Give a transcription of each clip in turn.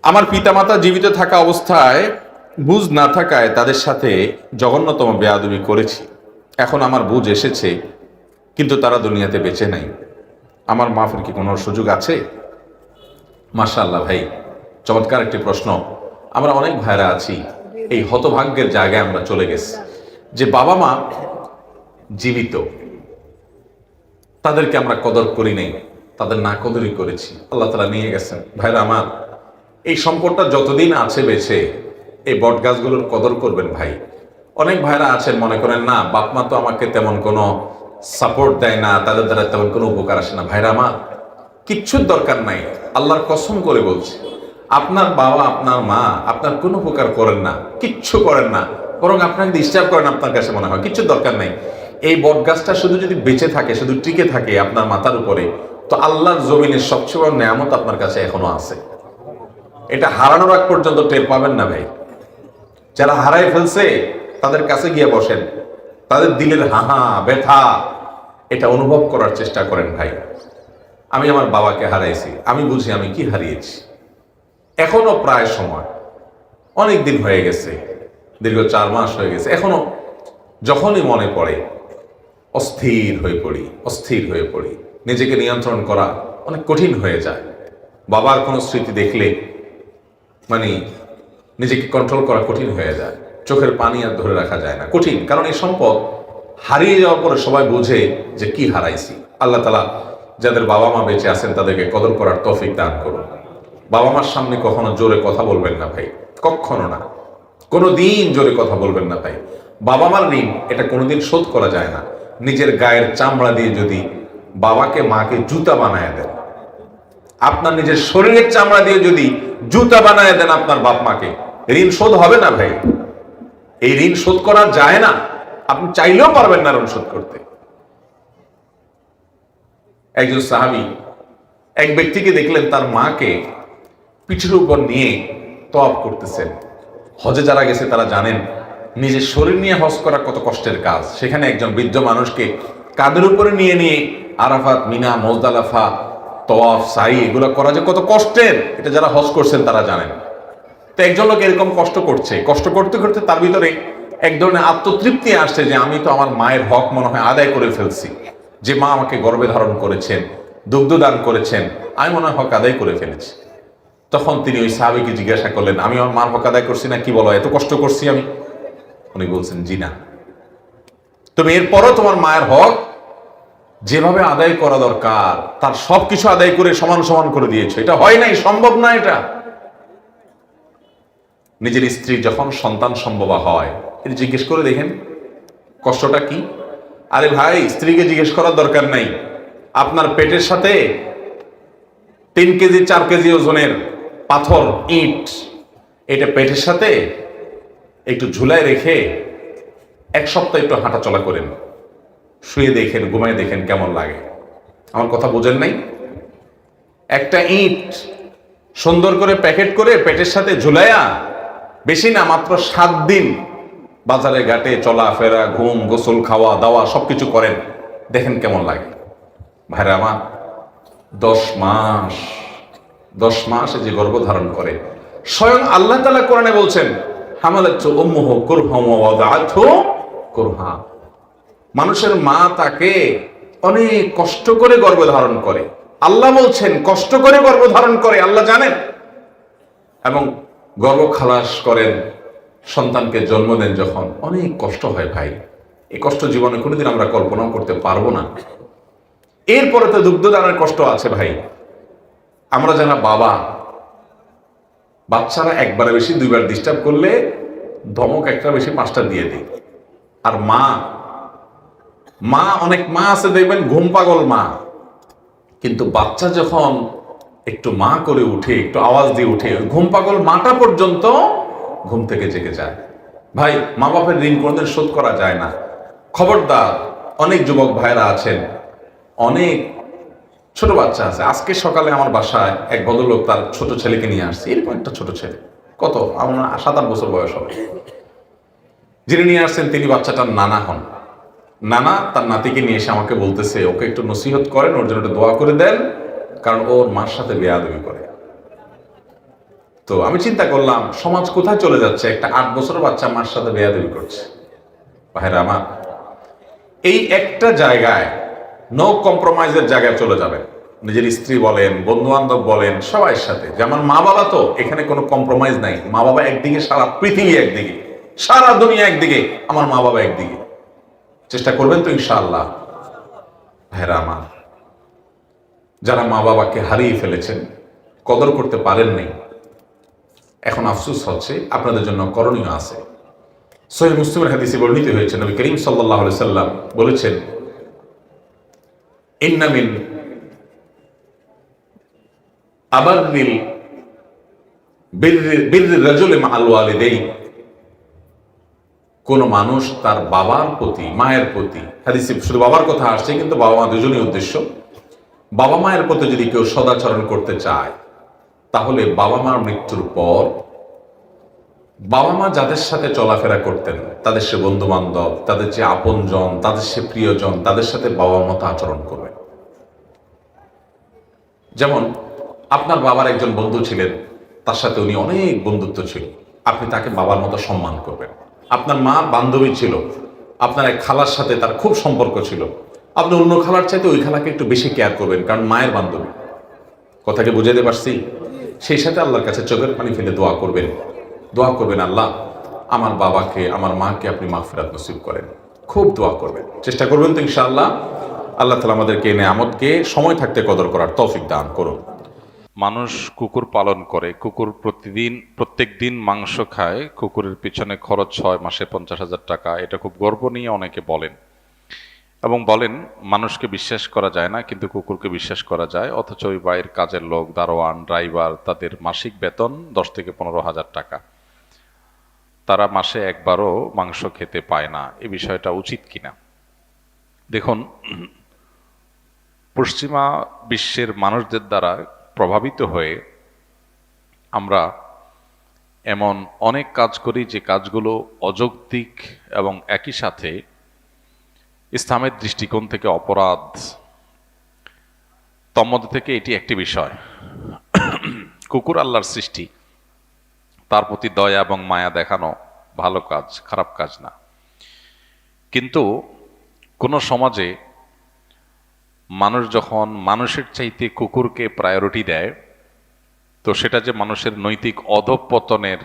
আমার পিতামাতা জীবিত থাকা অবস্থায় বুঝ না থাকায় তাদের সাথে জঘন্যতম বেয়াদবি করেছি। এখন আমার বুঝ এসেছে, কিন্তু তারা দুনিয়াতে বেঁচে নাই। আমার মাফের কি কোনো সুযোগ আছে? মাশাআল্লাহ ভাই, চমৎকার একটি প্রশ্ন। আমরা অনেক ভাইরা আছি এই হতভাগ্যের জায়গায় আমরা চলে গেছি যে বাবা মা জীবিত, তাদেরকে আমরা কদর করি নাই, তাদের না কদরই করেছি, আল্লাহ তাআলা নিয়ে গেছেন। ভাইরা আমার, এই সম্পদটা যতদিন আছে বেঁচে এই বট গাছগুলোর কদর করবেন ভাই। অনেক ভাইরা আছেন মনে করেন না, বাপ মা তো আমাকে তেমন কোনো সাপোর্ট দেয় না, তাদের দ্বারা তেমন কোনো উপকার আসে না। ভাইরা আমার, কিচ্ছুর দরকার নাই। আল্লাহর কসম করে বলছি, আপনার বাবা আপনার মা আপনার কোনো উপকার করেন না, কিচ্ছু করেন না, বরং আপনাকে ডিস্টার্ব করেন। আপনার কাছে মনে হয় কিচ্ছুর দরকার নাই। এই বট গাছটা শুধু যদি বেঁচে থাকে, শুধু টিকে থাকে আপনার মাথার উপরে, তো আল্লাহর জমিনের সবচেয়ে বড় নেয়ামত আপনার কাছে এখনো আছে। এটা হারানোর আগ পর্যন্ত টের পাবেন না ভাই। যারা হারাই ফেলছে তাদের কাছে গিয়ে বসেন, তাদের দিলের হাহা ব্যথা এটা অনুভব করার চেষ্টা করেন ভাই। আমি আমার বাবাকে হারাইছি, আমি বুঝি আমি কি হারিয়েছি। এখনো প্রায় সময়, অনেক দিন হয়ে গেছে, দীর্ঘ 4 মাস হয়ে গেছে, এখনো যখনই মনে পড়ে অস্থির হয়ে পড়ি। নিজেকে নিয়ন্ত্রণ করা অনেক কঠিন হয়ে যায়। বাবার কোনো স্মৃতি দেখলে মানে নিজেকে কন্ট্রোল করা কঠিন হয়ে যায়, চোখের পানি আর ধরে রাখা যায় না, কঠিন। কারণ এই সম্পদ হারিয়ে যাওয়ার পরে সবাই বোঝে যে কি হারাইছি। আল্লাহ তাআলা যাদের বাবা মা বেঁচে আছেন তাদেরকে কদর করার তৌফিক দান করুন। বাবা মার সামনে কখনো জোরে কথা বলবেন না ভাই, কখনো না, কোনো দিন জোরে কথা বলবেন না ভাই। বাবা মার ঋণ এটা কোনোদিন শোধ করা যায় না। নিজের গায়ের চামড়া দিয়ে যদি বাবাকে মাকে জুতা বানায় দেন, আপনার নিজের শরীরের চামড়া দিয়ে যদি জুতা বানায় দেন আপনার বাপ মাকে, ঋণ শোধ হবে না ভাই। এই ঋণ শোধ করা যায় না, আপনি চাইলেও পারবেন না ঋণ শোধ করতে। একজন সাহাবী এক ব্যক্তিকে দেখলেন তার মাকে পিঠের উপর নিয়ে তওয়াফ করতেছেন। হজে যারা গেছে তারা জানেন নিজের শরীর নিয়ে হজ করা কত কষ্টের কাজ। সেখানে একজন বৃদ্ধ মানুষকে কাঁধের উপরে নিয়ে নিয়ে আরাফাত, মিনা, মুজদালিফা, তওয়াফ, সাই এগুলো করা যে কত কষ্টের, এটা যারা হজ করছেন তারা জানেন। তো একজন লোক এরকম কষ্ট করতে করতে তার ভিতরে এক ধরনের আত্মতৃপ্তি আসছে যে আমি তো আমার মায়ের হক মনে হয় আদায় করে ফেলছি, যে মা আমাকে গর্ভে ধারণ করেছেন, দুগ্ধ দান করেছেন, আমি মনে হয় হক আদায় করে ফেলেছি। তখন তিনি ওই সাহাবীকে জিজ্ঞাসা করলেন, আমি আমার মার হক আদায় করছি না? কি বলো, এত কষ্ট করছি আমি? উনি বলছেন, জি না, তুমি এরপরও তোমার মায়ের হক যেভাবে আদায় করা দরকার তার সবকিছু আদায় করে সমান সমান করে দিয়েছো। এটা হয় নাই, সম্ভব না এটা। নিজের স্ত্রী যখন সন্তান সম্ভবা হয়, এটা জিজ্ঞেস করে দেখেন কষ্টটা কি। আরে ভাই, স্ত্রীকে জিজ্ঞেস করার দরকার নাই। আপনার পেটের সাথে 3 কেজি 4 কেজি ওজনের পাথর, ইট, এটা পেটের সাথে একটু ঝুলায় রেখে 1 সপ্তাহ একটু হাঁটা চলা করেন, শুয়ে দেখেন, ঘুমায় দেখেন কেমন লাগে। আমার কথা বোঝেন নাই? একটা ইট সুন্দর করে প্যাকেট করে পেটের সাথে ঝুলাইয়া, বেশি না, মাত্র 7 দিন বাজারে ঘাটে চলাফেরা, ঘুম, গোসল, খাওয়া দাওয়া সবকিছু করেন, দেখেন কেমন লাগে। ভাইরা আমার, 10 মাস যে গর্ভধারণ করে, স্বয়ং আল্লাহ তাআলা কোরআনে বলছেন, হামালাতহু উম্মুহু কুরহাম ওয়া ওয়াদাআতহু কুরহা। মানুষের মা তাকে অনেক কষ্ট করে গর্ভধারণ করে। আল্লাহ বলছেন কষ্ট করে গর্ভধারণ করে, আল্লাহ জানেন, এবং গর্ভ খালাস করেন, সন্তানকে জন্ম দেন যখন, অনেক কষ্ট হয় ভাই। এই কষ্ট জীবনে কোনোদিন আমরা কল্পনাও করতে পারবো না। এরপরে তো দুগ্ধদানের কষ্ট আছে ভাই। আমরা যারা বাবা, বাচ্চারা একবারে বেশি 2 বার ডিস্টার্ব করলে ধমক একটা বেশি 5টা দিয়ে দিই। আর মা অনেক মা আছে দেখবেন ঘুম পাগল মা, কিন্তু বাচ্চা যখন একটু মা করে উঠে, একটু আওয়াজ দিয়ে উঠে, ঘুম পাগল মাটা পর্যন্ত ঘুম থেকে জেগে যায়। ভাই, মা বাপের ঋণ কোনোদিন শোধ করা যায় না। খবরদার, অনেক যুবক ভাইরা আছেন, অনেক ছোট বাচ্চা আছে। আজকে সকালে আমার বাসায় এক ভদ্রলোক তার ছোট ছেলেকে নিয়ে আসছে, এরকম একটা ছোট ছেলে, কত আমার 7-8 বছর বয়স হবে। যিনি নিয়ে আসছেন তিনি বাচ্চাটার নানা হন। নানা তার নাতিকে নিয়ে এসে আমাকে বলতেছে, ওকে একটু নসিহত করেন, ওর জন্য একটু দোয়া করে দেন, কারণ ওর মার সাথে বেয়াদবি করে। তো আমি চিন্তা করলাম সমাজ কোথায় চলে যাচ্ছে, একটা 8 বছরের বাচ্চা মার সাথে বেয়াদবি করছে। ভাইরা আমার, এই একটা জায়গায় নো কম্প্রোমাইজের জায়গায় চলে যাবেন, নিজের স্ত্রী বলেন, বন্ধু বান্ধব বলেন, সবার সাথে। যেমন মা বাবা, তো এখানে কোনো কম্প্রোমাইজ নাই। মা বাবা একদিকে, সারা পৃথিবী একদিকে, সারা দুনিয়া একদিকে, আমার মা বাবা একদিকে। চেষ্টা করবেন তো ইনশাআল্লাহ। ভাইরা আমার, যারা মা বাবাকে হারিয়ে ফেলেছেন, কদর করতে পারেননি, এখন আফসোস হচ্ছে, আপনাদের জন্য করণীয় আছে। সহিহ মুসলিমের হাদিসে বর্ণিত হয়েছে, নবী করিম সাল্লাল্লাহু আলাইহি সাল্লাম বলেছেন, ইন্না মিন আবাররিল বিররি রাজুলি মাআল ওয়ালিদাইন, কোন মানুষ তার বাবার প্রতি, মায়ের প্রতি, হাদিসে শুধু বাবার কথা আসছে কিন্তু বাবা মা দুজনই উদ্দেশ্য, বাবা মায়ের প্রতি যদি কেউ সদাচরণ করতে চায়, তাহলে বাবা মার মৃত্যুর পর বাবা মা যাদের সাথে চলাফেরা করতেন, তাদের সে বন্ধু বান্ধব, তাদের যে আপনজন, তাদের সে প্রিয়জন, তাদের সাথে বাবার মতো আচরণ করবেন। যেমন আপনার বাবার একজন বন্ধু ছিলেন, তার সাথে উনি অনেক বন্ধুত্ব ছিল, আপনি তাকে বাবার মতো সম্মান করবেন। আপনার মা বান্ধবী ছিল, আপনার এক খালার সাথে তার খুব সম্পর্ক ছিল, আপনি অন্য খালার চাইতে ওই খালাকে একটু বেশি কেয়ার করবেন, কারণ মায়ের বান্ধবী। কথাকে বুঝাতে পারছি? সেই সাথে আল্লাহর কাছে চোখের পানি ফেলে দোয়া করবেন, আল্লাহ আমার বাবাকে, আমার মাকে আপনি মাগফিরাত নসিব করেন। খুব দোয়া করবেন, চেষ্টা করবেন তো ইনশাআল্লাহ। আল্লাহ তাআলা আমাদেরকে এই নেয়ামতকে সময় থাকতে কদর করার তৌফিক দান করুন। মানুষ কুকুর পালন করে, কুকুর প্রত্যেক দিন মাংস খায়, কুকুরের পিছনে খরচ হয় মাসে 50,000 টাকা। এটা খুব গর্ব নিয়ে অনেকে বলেন এবং বলেন মানুষকে বিশ্বাস করা যায় না, কিন্তু কুকুরকে বিশ্বাস করা যায়। অথচ ওই বাইরের কাজের লোক, দারোয়ান, ড্রাইভার, তাদের মাসিক বেতন 10 থেকে 15,000 টাকা। তারা মাসে একবারও মাংস খেতে পায় না। এই বিষয়টা উচিত কিনা? দেখুন, পশ্চিমা বিশ্বের মানুষদের দ্বারা প্রভাবিত হয়ে আমরা এমন অনেক কাজ করি যে কাজগুলো অযৌক্তিক এবং একই সাথে ইসলামের দৃষ্টিকোণ থেকে অপরাধ। তন্মধ্যে থেকে এটি একটি বিষয়। কুকুর আল্লাহর সৃষ্টি, তার প্রতি দয়া এবং মায়া দেখানো ভালো কাজ, খারাপ কাজ না। কিন্তু কোনো সমাজে মানুষ যখন মানুষের চাইতে কুকুরকে প্রায়োরিটি দেয়, তো সেটা যে মানুষের নৈতিক অধঃপতনের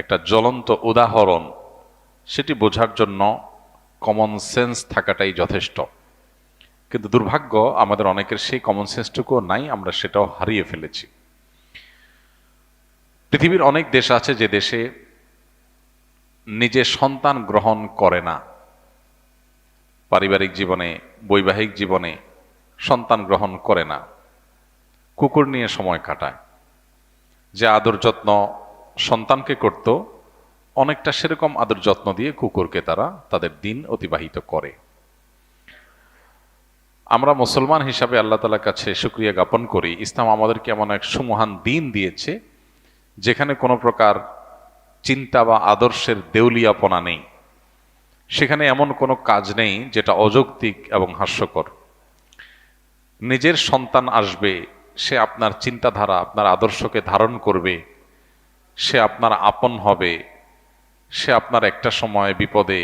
একটা জ্বলন্ত উদাহরণ, সেটি বোঝার জন্য কমন সেন্স থাকাটাই যথেষ্ট। কিন্তু দুর্ভাগ্য, আমাদের অনেকের সেই কমন সেন্সটুকুও নাই, আমরা সেটাও হারিয়ে ফেলেছি। পৃথিবীর অনেক দেশ আছে যে দেশে নিজে সন্তান গ্রহণ করে না, পারিবারিক জীবনে, বৈবাহিক জীবনে সন্তান গ্রহণ করে না, কুকুর নিয়ে সময় কাটায়। যে আদর যত্ন সন্তানকে করত, অনেকটা সেরকম আদর যত্ন দিয়ে কুকুরকে তারা তাদের দিন অতিবাহিত করে। আমরা মুসলমান হিসাবে আল্লাহ তাআলার কাছে শুকরিয়া জ্ঞাপন করি, ইসলাম আমাদেরকে এমন এক সুমহান দিন দিয়েছে যেখানে কোনো প্রকার চিন্তা বা আদর্শের দেউলিয়াপনা নেই। সেখানে এমন কোনো কাজ নেই যেটা অযৌক্তিক এবং হাস্যকর। নিজের সন্তান আসবে, সে আপনার চিন্তাধারা, আপনার আদর্শকে ধারণ করবে, সে আপনার আপন হবে, সে আপনার একটা সময় বিপদে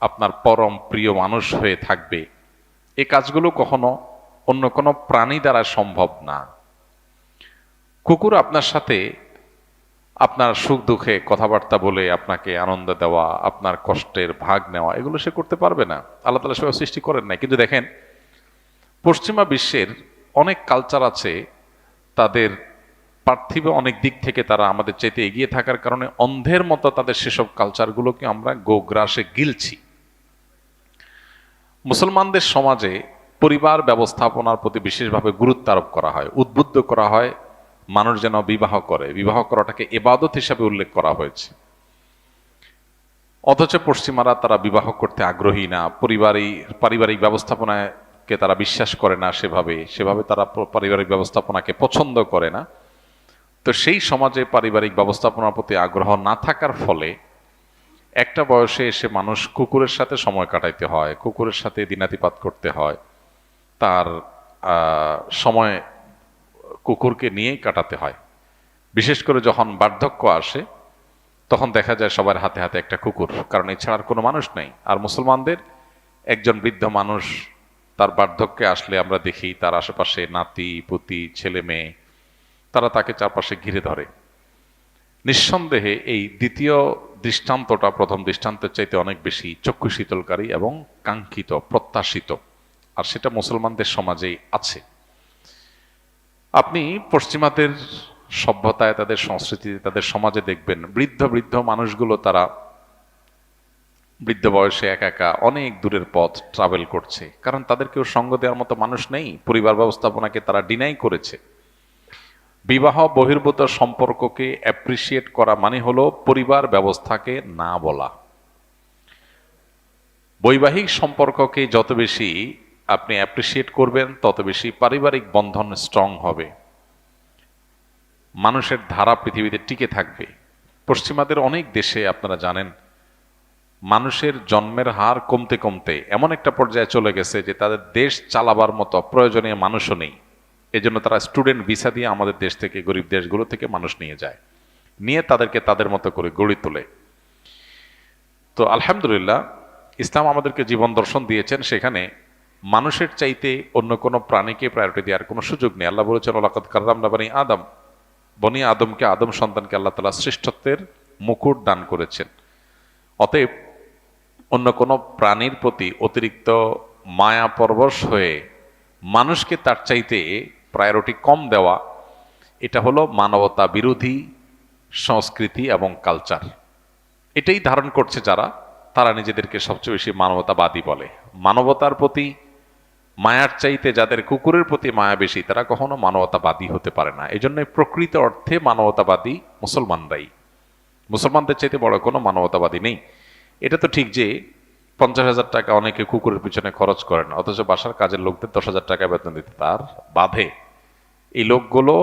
আপনার পরম প্রিয় মানুষ হয়ে থাকবে। এই কাজগুলো কখনো অন্য কোনো প্রাণী দ্বারা সম্ভব না। কুকুর আপনার সাথে আপনার সুখ দুঃখে কথাবার্তা বলে আপনাকে আনন্দ দেওয়া, আপনার কষ্টের ভাগ নেওয়া, এগুলো সে করতে পারবে না। আল্লাহ তাআলা সেভাবে সৃষ্টি করেন নাই। কিন্তু দেখেন, পশ্চিমা বিশ্বের অনেক কালচার আছে, তাদের পার্থিব অনেক দিক থেকে তারা আমাদের চাইতে এগিয়ে থাকার কারণে অন্ধের মতো তাদের সেসব কালচারগুলোকে আমরা গোগ্রাসে গিলছি। মুসলমানদের সমাজে পরিবার ব্যবস্থাপনার প্রতি বিশেষভাবে গুরুত্ব আরোপ করা হয়, উদ্বুদ্ধ করা হয় মানুষ যেন বিবাহ করে। বিবাহ করাটাকে ইবাদত হিসাবে উল্লেখ করা হয়েছে। অথচ পশ্চিমারা তারা বিবাহ করতে আগ্রহী না, পারিবারিক ব্যবস্থাপনাকে তারা বিশ্বাস করে না, সেভাবে তারা পারিবারিক ব্যবস্থাপনাকে পছন্দ করে না। তো সেই সমাজে পারিবারিক ব্যবস্থাপনার প্রতি আগ্রহ না থাকার ফলে একটা বয়সে এসে মানুষ কুকুরের সাথে সময় কাটাইতে হয়, কুকুরের সাথে দিনাতিপাত করতে হয়, তার সময় কুকুরকে নিয়েই কাটাতে হয়। বিশেষ করে যখন বার্ধক্য আসে তখন দেখা যায় সবার হাতে হাতে একটা কুকুর, কারণ এছাড়া আর কোনো মানুষ নেই। আর মুসলমানদের একজন বৃদ্ধ মানুষ তার বার্ধক্যে আসলে আমরা দেখি তার আশেপাশে নাতি পুতি ছেলে মেয়ে তারা তাকে চারপাশে ঘিরে ধরে। নিঃসন্দেহে এই দ্বিতীয় দৃষ্টান্তটা প্রথম দৃষ্টান্তের চাইতে অনেক বেশি চক্ষু শীতলকারী এবং কাঙ্ক্ষিত প্রত্যাশিত, আর সেটা মুসলমানদের সমাজেই আছে। আপনি পশ্চিমাদের সভ্যতায়, তাদের সংস্কৃতিতে, তাদের সমাজে দেখবেন বৃদ্ধ বৃদ্ধ মানুষগুলো তারা বৃদ্ধ বয়সে একা একা অনেক দূরের পথ ট্রাভেল করছে, কারণ তাদের কেউ সঙ্গ দেওয়ার মতো মানুষ নেই। পরিবার ব্যবস্থাপনাকে তারা ডিনাই করেছে। বিবাহ বহির্ভূত সম্পর্ককে অ্যাপ্রিসিয়েট করা মানে হলো পরিবার ব্যবস্থাকে না বলা। বৈবাহিক সম্পর্ককে যত বেশি আপনি অ্যাপ্রিসিয়েট করবেন তত বেশি পারিবারিক বন্ধন স্ট্রং হবে, মানুষের ধারা পৃথিবীতে টিকে থাকবে। পশ্চিমাদের অনেক দেশে আপনারা জানেন মানুষের জন্মের হার কমতে কমতে এমন একটা পর্যায়ে চলে গেছে যে তাদের দেশ চালাবার মতো প্রয়োজনীয় মানুষও নেই। এজন্য তারা স্টুডেন্ট ভিসা দিয়ে আমাদের দেশ থেকে, গরিব দেশগুলো থেকে মানুষ নিয়ে যায়, নিয়ে তাদেরকে তাদের মতো করে গড়ে তোলে। তো আলহামদুলিল্লাহ, ইসলাম আমাদেরকে জীবন দর্শন দিয়েছেন, সেখানে মানুষের চাইতে অন্য কোনো প্রাণীকে প্রায়োরিটি দেওয়ার কোনো সুযোগ নেই। আল্লাহ বলেছেন ওয়ালাকাদ কাররামনা বানি আদম, বনি আদমকে, আদম সন্তানকে আল্লাহ তাআলা শ্রেষ্ঠত্বের মুকুট দান করেছেন। অতএব অন্য কোনো প্রাণীর প্রতি অতিরিক্ত মায়া পরবশ হয়ে মানুষকে তার চাইতে প্রায়োরিটি কম দেওয়া, এটা হলো মানবতা বিরোধী সংস্কৃতি এবং কালচার। এটাই ধারণ করছে যারা, তারা নিজেদেরকে সবচেয়ে বেশি মানবতাবাদী বলে। মানবতার প্রতি মায়ার চাইতে যাদের কুকুরের প্রতি মায়া বেশি, তারা কখনো মানবতাবাদী হতে পারে না। এই জন্য প্রকৃত অর্থে মানবতাবাদী মুসলমানরাই। মুসলমানদের চাইতে বড় কোনো মানবতাবাদী নেই। এটা তো ঠিক যে 50,000 টাকা অনেকে কুকুরের পিছনে খরচ করেন, অথচ বাসার কাজের লোকদের 10,000 টাকা বেতন দিতে তার বাধে। এই লোকগুলো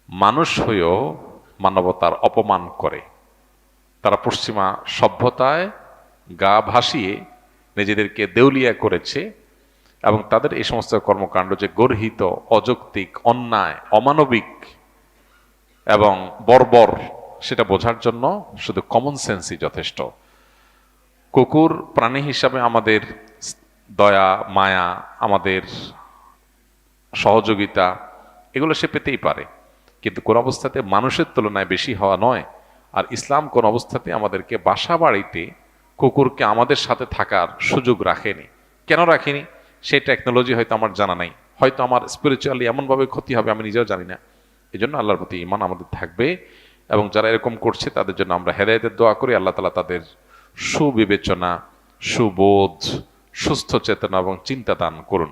মানুষ হয়েও মানবতার অপমান করে। তারা পশ্চিমা সভ্যতায় গা ভাসিয়ে নিজেদেরকে দেউলিয়া করেছে, এবং তাদের এই সমস্ত কর্মকাণ্ড যে গর্হিত, অযৌক্তিক, অন্যায়, অমানবিক এবং বর্বর, সেটা বোঝার জন্য শুধু কমন সেন্সই যথেষ্ট। কুকুর প্রাণী হিসাবে আমাদের দয়া, মায়া, আমাদের সহযোগিতা, এগুলো সে পেতেই পারে, কিন্তু কোন অবস্থাতে মানুষের তুলনায় বেশি হওয়া নয়। আর ইসলাম কোন অবস্থাতে আমাদেরকে বাসা বাড়িতে কুকুরকে আমাদের সাথে থাকার সুযোগ রাখেনি। কেন রাখেনি সেই টেকনোলজি হয়তো আমার জানা নাই, হয়তো আমার স্পিরিচুয়ালি এমনভাবে ক্ষতি হবে আমি নিজেও জানি না। এই জন্য আল্লাহর প্রতি ঈমান আমাদের থাকবে, এবং যারা এরকম করছে তাদের জন্য আমরা হেদায়েতের দোয়া করি। আল্লাহ তাআলা তাদের সুবিবেচনা, সুবোধ, সুস্থ চেতনা এবং চিন্তা দান করুন।